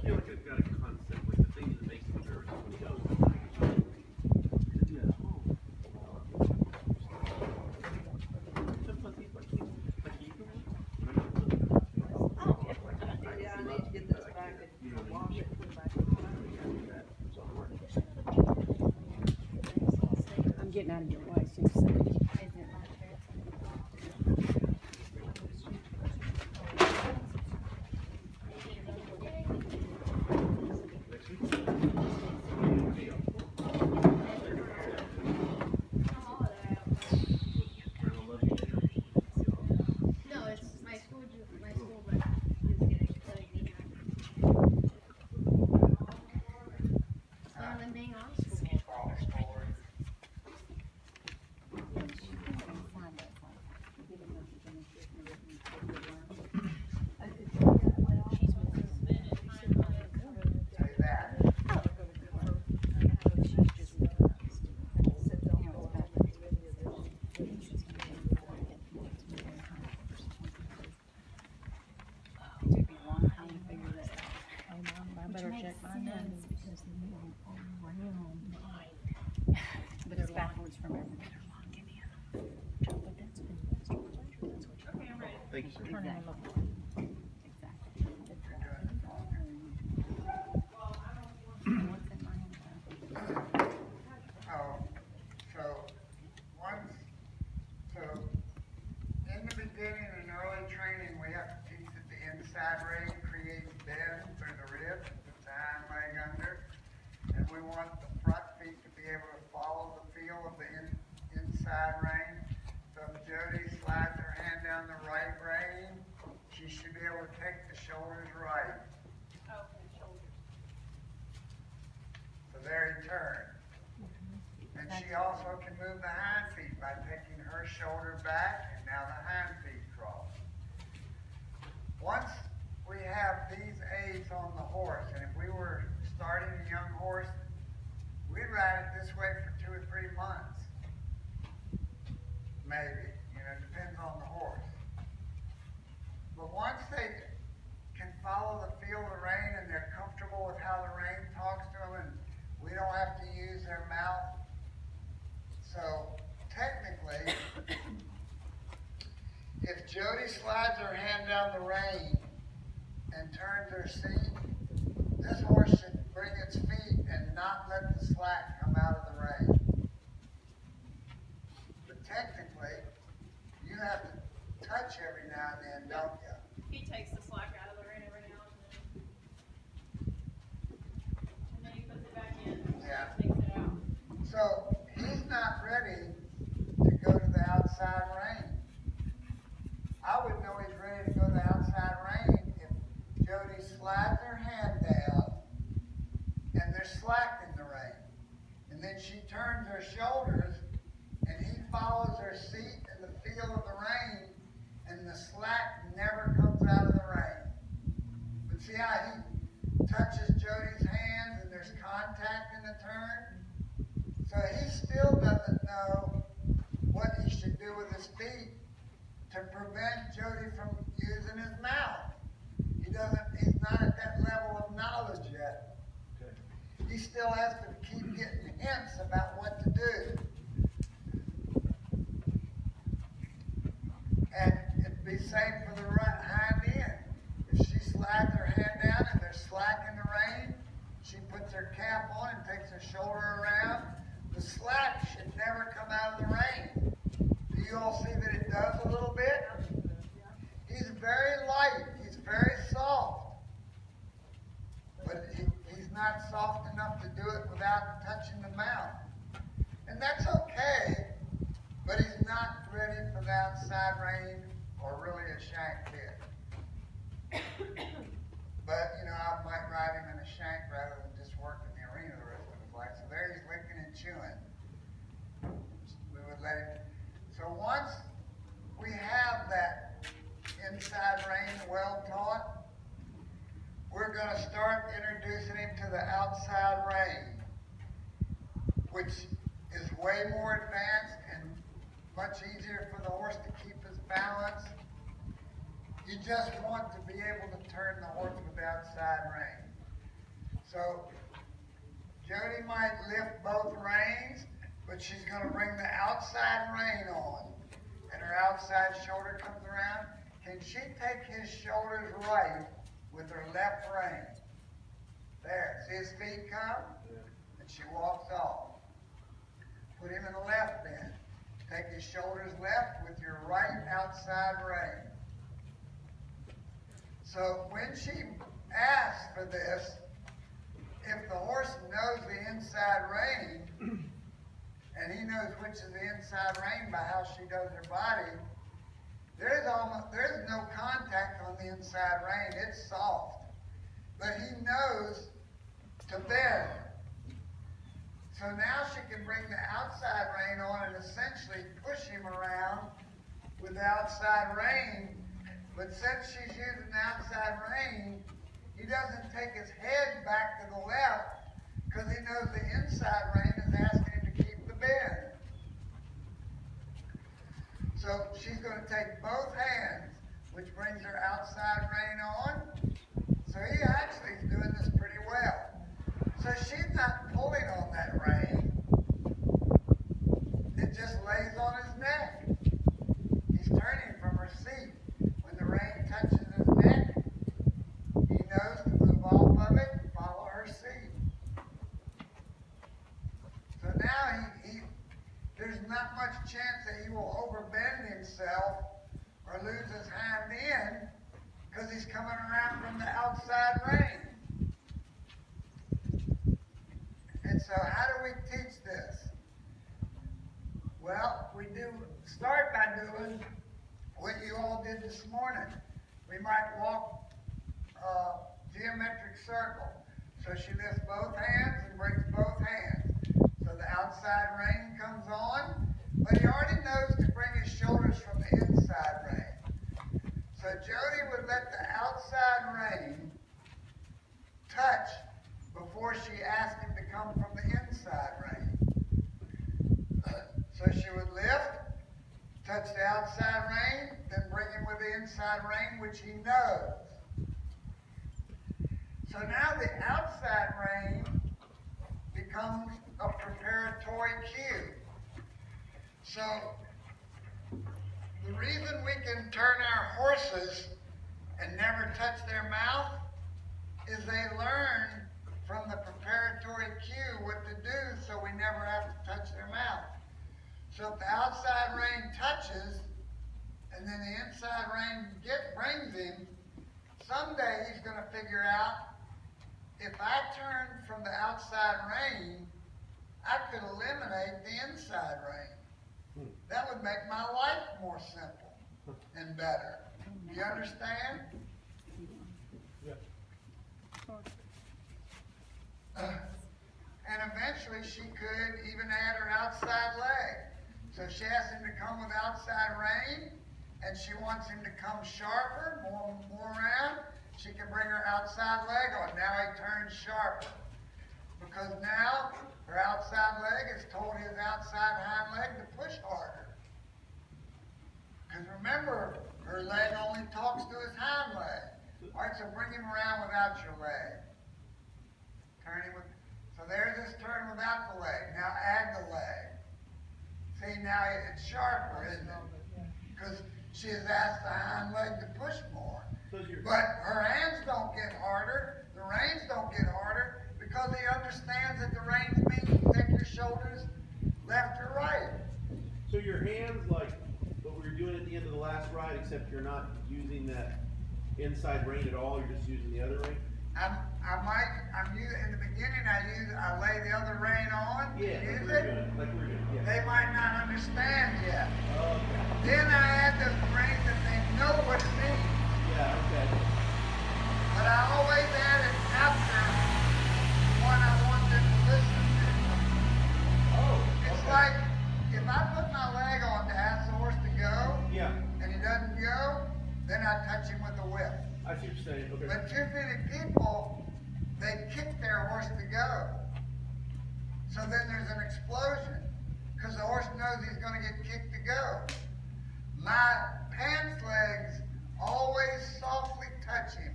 feel like I've got a concept, like the thing that makes me nervous when he goes, isn't he at home? Sometimes he's like, you can Yeah, I need to get this back and wash it and put it back. I'm getting out of your way, so you say. No, it's my school, but is getting ready. And I'm being honest. It took me a long time to figure that out. I better check my notes. But it's backwards from everything. Thank you, sir. Exactly. Exactly. What's in my hand? So in the beginning and early training, we have to teach that the inside ring creates bend through the ribs, puts the hind leg under, and we want the front feet to be able to follow the feel of the inside rein. So if Jodi slides her hand down the right rein, she should be able to take the shoulders right. So there he turned. And she also can move the hind feet by taking her shoulder back, and now the hind feet cross. Once we have these aids on the horse, and if we were starting a young horse, we'd ride it this way for 2 or 3 months. Maybe, it depends on the horse. But once they can follow the feel of the rein and they're comfortable with how the rein talks to them, and we don't have to use their mouth. So technically, if Jodi slides her hand down the rein and turns her seat, this horse should bring its feet and not let the slack come out of the rein. But technically, you have to touch every now and then, don't you? He takes the slack out of the rein every now and then he puts it back in. Yeah. Takes it out. So he's not ready to go to the outside rein. I would know he's ready to go to the outside rein if Jodi slides her hand down and there's slack in the rein. And then she turns her shoulders and he follows her seat and the feel of the rein, and the slack never comes out of the rein. But see how he touches Jodi's hands and there's contact in the turn? So he still doesn't know what he should do with his feet to prevent Jodi from using his mouth. He's not at that level of knowledge yet. Okay. He still has to keep getting hints about what to do. And it'd be safe for the right hind end. If she slides her hand down and there's slack in the rein, she puts her cap on and takes her shoulder around. The slack should never come out of the rein. Do you all see that it does a little bit? He's very light. He's very soft. But he's not soft enough to do it without touching the mouth. And that's okay, but he's not ready for the outside rein or really a shank kid. But, I might ride him in a shank rather than just work in the arena the rest of his life. So there he's licking and chewing. We would let him. So once we have that inside rein well taught, we're going to start introducing him to the outside rein, which is way more advanced and much easier for the horse to keep his balance. You just want to be able to turn the horse with the outside rein. So Jodi might lift both reins, but she's gonna bring the outside rein on, and her outside shoulder comes around. Can she take his shoulders right with her left rein? There, see his feet come? And she walks off. Put him in the left bend. Take his shoulders left with your right outside rein. So when she asks for this, if the horse knows the inside rein, and he knows which is the inside rein by how she does her body, there's no contact on the inside rein. It's soft. But he knows to bend. So now she can bring the outside rein on and essentially push him around with the outside rein. But since she's using the outside rein, he doesn't take his head back to the left because he knows the inside rein is asking him to keep the bend. So she's going to take both hands, which brings her outside rein on. So he actually is doing this pretty well. So she's not pulling on that rein. It just lays on his neck. He's turning from her seat. When the rein touches his neck, he knows to move off of it and follow her seat. So now there's not much chance that he will overbend himself or lose his hind end because he's coming around from the outside rein. And so how do we teach this? Well, we do start by doing what you all did this morning. We might walk a geometric circle. So she lifts both hands and brings both hands. So the outside rein comes on, but he already knows to bring his shoulders from the inside rein. So Jodi would let the outside rein touch before she asked him to come from the inside rein. So she would lift, touch the outside rein, then bring him with the inside rein, which he knows. So now the outside rein becomes a preparatory cue. So the reason we can turn our horses and never touch their mouth is they learn from the preparatory cue what to do so we never have to touch their mouth. So if the outside rein touches and then the inside rein brings him, someday he's going to figure out if I turn from the outside rein, I could eliminate the inside rein. That would make my life more simple and better. You understand? And eventually she could even add her outside leg. So she asks him to come with outside rein, and she wants him to come sharper, more around. She can bring her outside leg on. Now he turns sharper. Because now her outside leg has told his outside hind leg to push harder. Because remember, her leg only talks to his hind leg. All right, so bring him around without your leg. Turn him with, so there's this turn without the leg. Now add the leg. See, now it's sharper, isn't it? Because she has asked the hind leg to push more. But her hands don't get harder, the reins don't get harder, because he understands that the reins mean you take your shoulders left or right. So your hands, like what we were doing at the end of the last ride, except you're not using that inside rein at all, you're just using the other rein? I'm using, in the beginning I lay the other rein on, Yeah, use like it. we're doing, yeah. They might not understand yet. Oh, okay. Then I add the rein that they know what it means. Yeah, okay. But I always add it after the one I want them to listen to. Oh, It's okay. like, if I put my leg on to ask the horse to go, Yeah, and he doesn't go, then I touch him with the whip. I see what you're saying, okay. But too many people, they kick their horse to go. So then there's an explosion, because the horse knows he's going to get kicked to go. My pants legs always softly touch him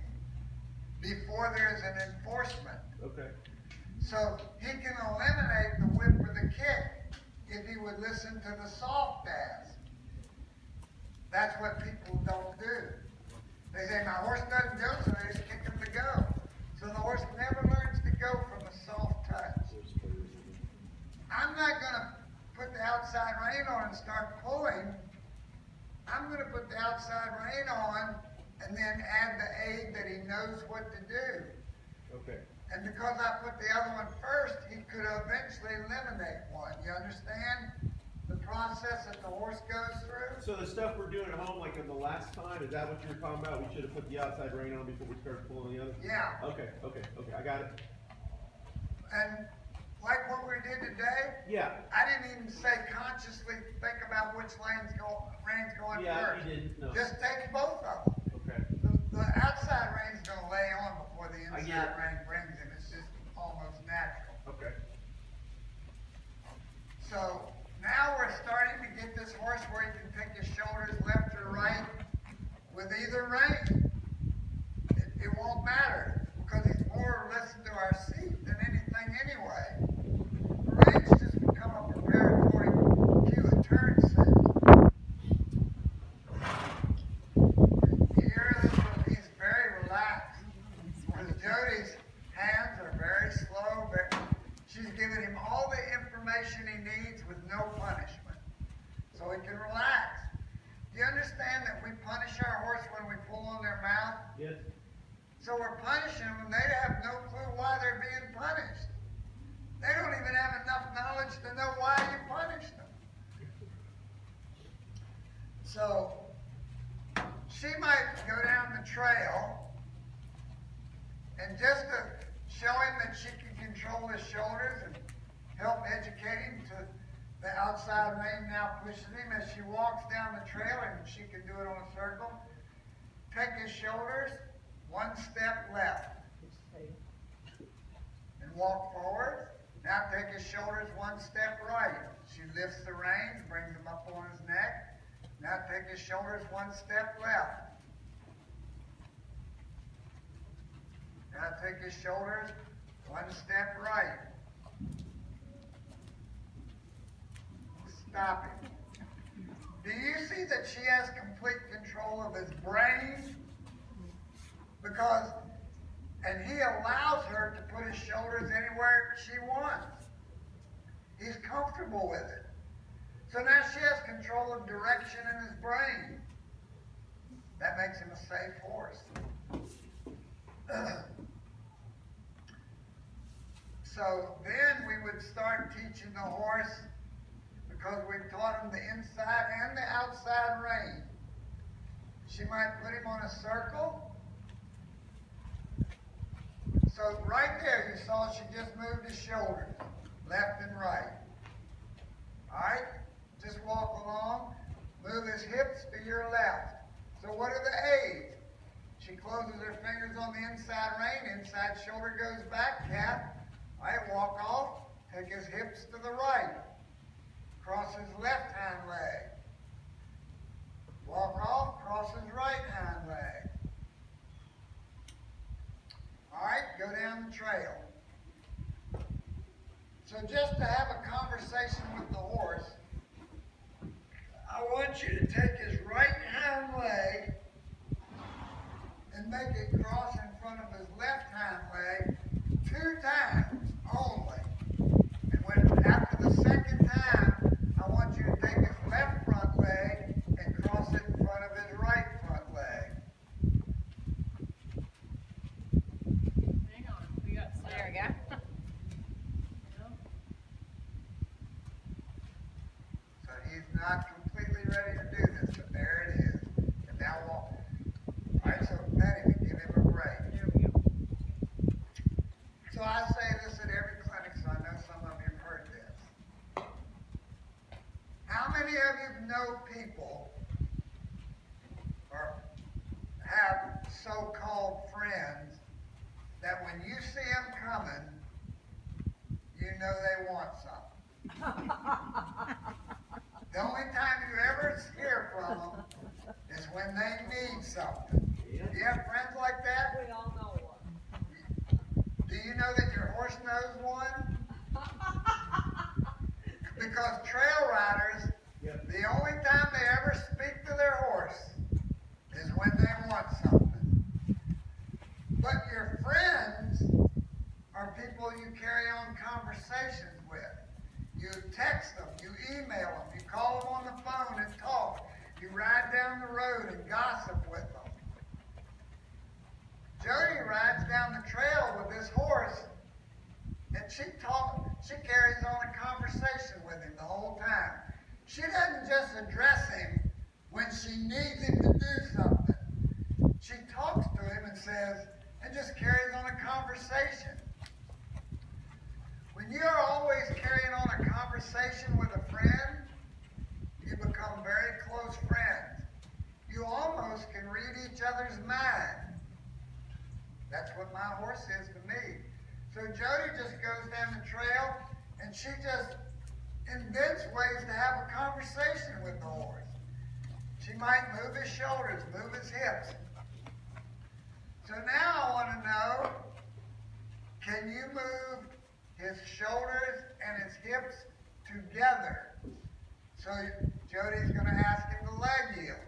before there's an enforcement. Okay. So he can eliminate the whip or the kick if he would listen to the soft ass. That's what people don't do. They say, my horse doesn't go, so they just kick him to go. So the horse never learns to go from a soft touch. I'm not going to put the outside rein on and start pulling. I'm going to put the outside rein on and then add the aid that he knows what to do. Okay. And because I put the other one first, he could eventually eliminate one. You understand the process that the horse goes through? So the stuff we're doing at home, like in the last time, is that what you were talking about? We should have put the outside rein on before we started pulling the other? Yeah. Okay, I got it. And like what we did today, Yeah. I didn't even say consciously think about which reins going Yeah, first. you didn't, no. Just take both of them. Okay. The outside rein's gonna lay on before the I get inside it. rein brings him. It's just almost natural. Okay. So now we're starting to get this horse where he can take his shoulders left or right with either rein. It won't matter because he's more or less to our seat than anything anyway. The reins just become a preparatory cue, a turn signal. Here, he's very relaxed. Because Jodi's hands are very slow. She's giving him all the information he needs with no punishment. So he can relax. Do you understand that we punish our horse when we pull on their mouth? Yes. So we're punishing them and they have no clue why they're being punished. They don't even have enough knowledge to know why you punished them. So she might go down the trail and just to show him that she can control his shoulders and help educate him to the outside rein now pushes him as she walks down the trail, and she can do it on a circle. Take his shoulders, one step left. And walk forward. Now take his shoulders one step right. She lifts the reins, brings them up on his neck. Now take his shoulders one step left. Now take his shoulders one step right. Stop him. Do you see that she has complete control of his brain? Because, and he allows her to put his shoulders anywhere she wants. He's comfortable with it. So now she has control of direction in his brain. That makes him a safe horse. So then we would start teaching the horse, because we've taught him the inside and the outside rein. She might put him on a circle. So right there you saw she just moved his shoulders, left and right. Alright? Just walk along, move his hips to your left. So what are the aids? She closes her fingers on the inside rein, inside shoulder goes back, calf. Alright, walk off, take his hips to the right. Cross his left hind leg. Walk off, cross his right hind leg. Alright, go down the trail. So just to have a conversation with the horse, I want you to take his right hind leg and make it cross in front of his left hind leg 2 times only. And when after the second time, I want you to take his left front leg and cross it in front of his right front leg. Hang on, we got stuff. There we go. So he's not completely ready to do this, but there it is. And now walk. Alright, so pet him and give him a break. There we go. So I say this at every clinic, so I know some of you have heard this. How many of you know people or have so-called friends that when you see them coming, you know they want something? The only time you ever hear from them is when they need something. Yeah. Do you have friends like that? We all know one. Do Do you know that your horse knows one? Because trail riders, Yep. the only time they ever speak to their horse is when they want something. But your friends are people you carry on conversations with. You text them, you email them, you call them on the phone and talk. You ride down the road and gossip with them. Jodi rides down the trail with this horse, and she carries on a conversation with him the whole time. She doesn't just address him when she needs him to do something. She talks to him and says, and just carries on a conversation. When you're always carrying on a conversation with a friend, you become very close friends. You almost can read each other's mind. That's what my horse is to me. So Jodi just goes down the trail and she just invents ways to have a conversation with the horse. She might move his shoulders, move his hips. So now I want to know, can you move his shoulders and his hips together? So Jodi's going to ask him the leg yield.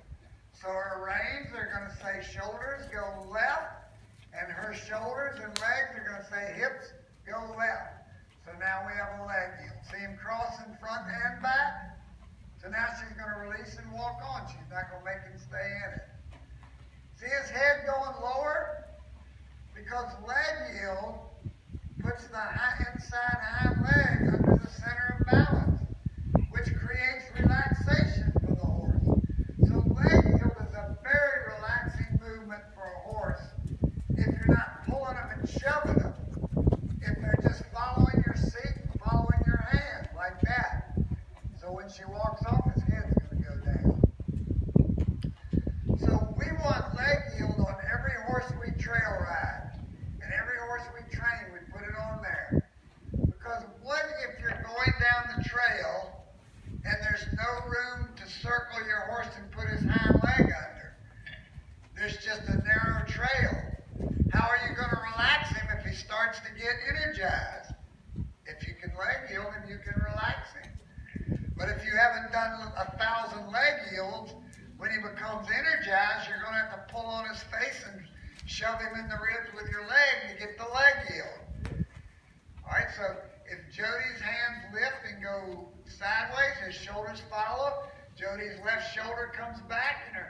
So her reins are going to say shoulders go left, and her shoulders and legs are going to say hips go left. So now we have a leg yield. See him crossing front and back? So now she's going to release and walk on. She's not going to make him stay in it. See his head going lower? Because leg yield puts the inside hind leg under the center of balance, which creates relaxation for the horse. So leg yield is a very relaxing movement for a horse if you're not pulling them and shoving them. If they're just following your seat and following your hand like that. So when she walks off, his head's going to go down. So we want leg yield on every horse we trail ride. And every horse we train, we put it on there. Because what if you're going down the trail and there's no room to circle your horse and put his hind leg under? There's just a narrow trail. How are you going to relax him if he starts to get energized? If you can leg yield him, you can relax him. But if you haven't done 1,000 leg yields, when he becomes energized, you're going to have to pull on his face and shove him in the ribs with your leg to get the leg yield. All right, so if Jodi's hands lift and go sideways, his shoulders follow. Jodi's left shoulder comes back, and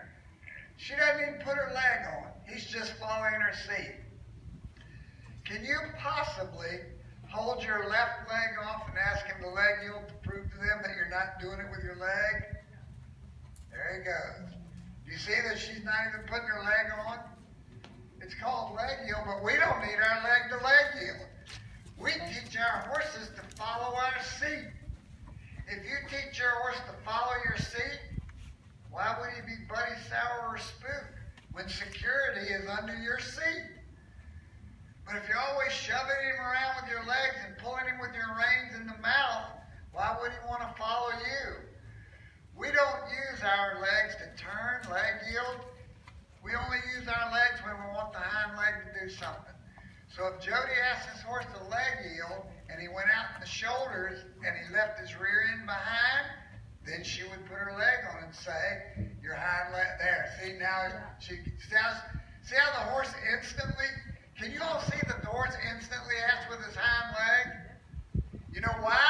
she doesn't even put her leg on. He's just following her seat. Can you possibly hold your left leg off and ask him to leg yield to prove to them that you're not doing it with your leg? There he goes. You see that she's not even putting her leg on? It's called leg yield, but we don't need our leg to leg yield. We teach our horses to follow our seat. If you teach your horse to follow your seat, why would he be buddy, sour, or spook when security is under your seat? But if you're always shoving him around with your legs and pulling him with your reins in the mouth, why would he want to follow you? We don't use our legs to turn, leg yield. We only use our legs when we want the hind leg to do something. So if Jodi asked his horse to leg yield, and he went out in the shoulders, and he left his rear end behind, then she would put her leg on and say, your hind leg, there. See, now, see how the horse instantly, can you all see that the horse instantly acts with his hind leg? You know why?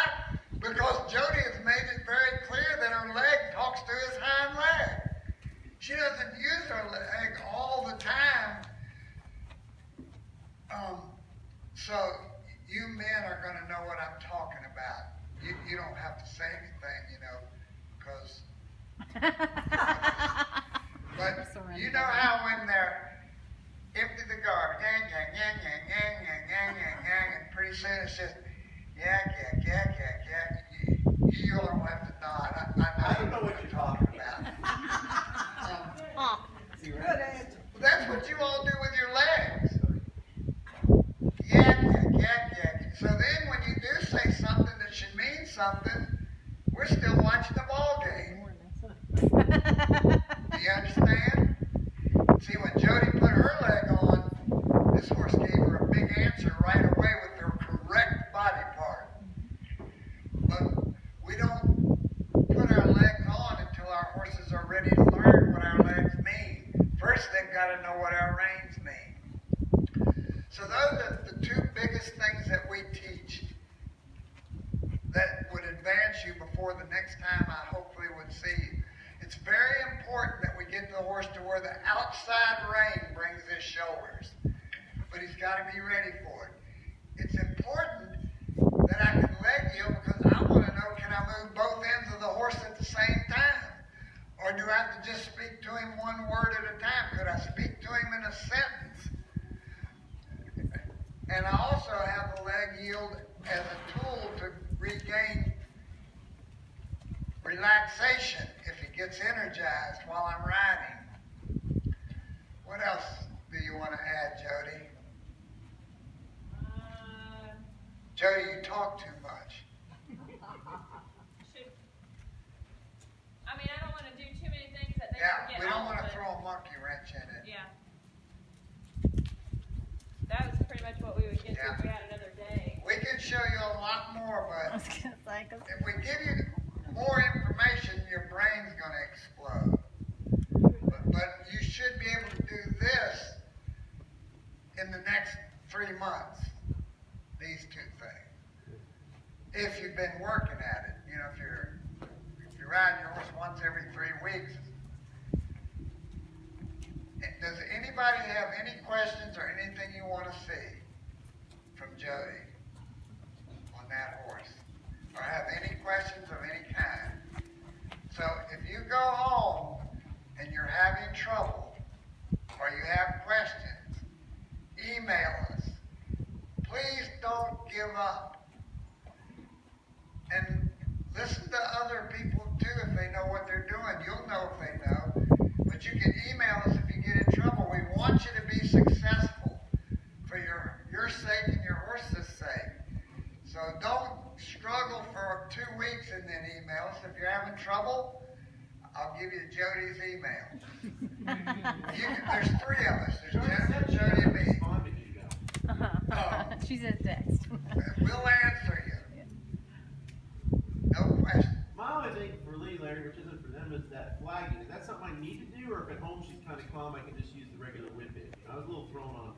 Because Jodi has made it very clear that her leg talks to his hind leg. She doesn't use her leg all the time. So you men are going to know what I'm talking about. You don't have to say anything, you know, because... But you know how when they're empty the garbage, yang, yang, yang, yang, yang, yang, yang, yang, yang, and pretty soon it's just yak, yak, yak, yak, yak. You don't have to nod. I don't know what you're talking about. Good answer. Well, that's what you all do with your legs. Yak, yak, yak, yak. So then when you do say something that should mean something, we're still watching the ball game. Do you understand? See, when Jodi put her leg on, this horse gave her a big answer right away. the two biggest things that we teach that would advance you before the next time I hopefully would see you. It's very important that we get the horse to where the outside rein brings his shoulders, but he's got to be ready for it. It's important that I can leg yield because I want to know, can I move both ends of the horse at the same time? Or do I have to just speak to him one word at a time? Could I speak to him in a sentence? And I also have the leg yield as a tool to regain relaxation if he gets energized while I'm riding. What else do you want to add, Jodi? Jodi, you talk too much. Should, I mean, I don't want to do too many things that they Yeah, forget we don't all, want to but- throw a monkey wrench in it. Yeah. That was pretty much what we would get to if we had another day. We can show you a lot more, I but was gonna say, 'cause if we give you more information, your brain's going to explode. But you should be able to do this in the next 3 months, these two things. If you've been working at it, you know, if you're riding your horse once every 3 weeks. Does anybody have any questions or anything you want to see from Jodi on that horse? Or have any questions of any kind? So if you go home and you're having trouble or you have questions, email us. Please don't give up. And listen to other people too if they know what they're doing. You'll know if they know. But you can email us if you get in trouble. We want you to be successful for your sake and your horse's sake. So don't struggle for 2 weeks and then email us. If you're having trouble, I'll give you Jodi's email. There's 3 of us. There's Jennifer, Jodi, and me. Responded to you guys. she said text. We'll answer you. No question. My only thing for Lee, Larry, which isn't for them, is that flagging. Is that something I need to do, or if at home she's kind of calm, I can just use the regular whip it? I was a little thrown on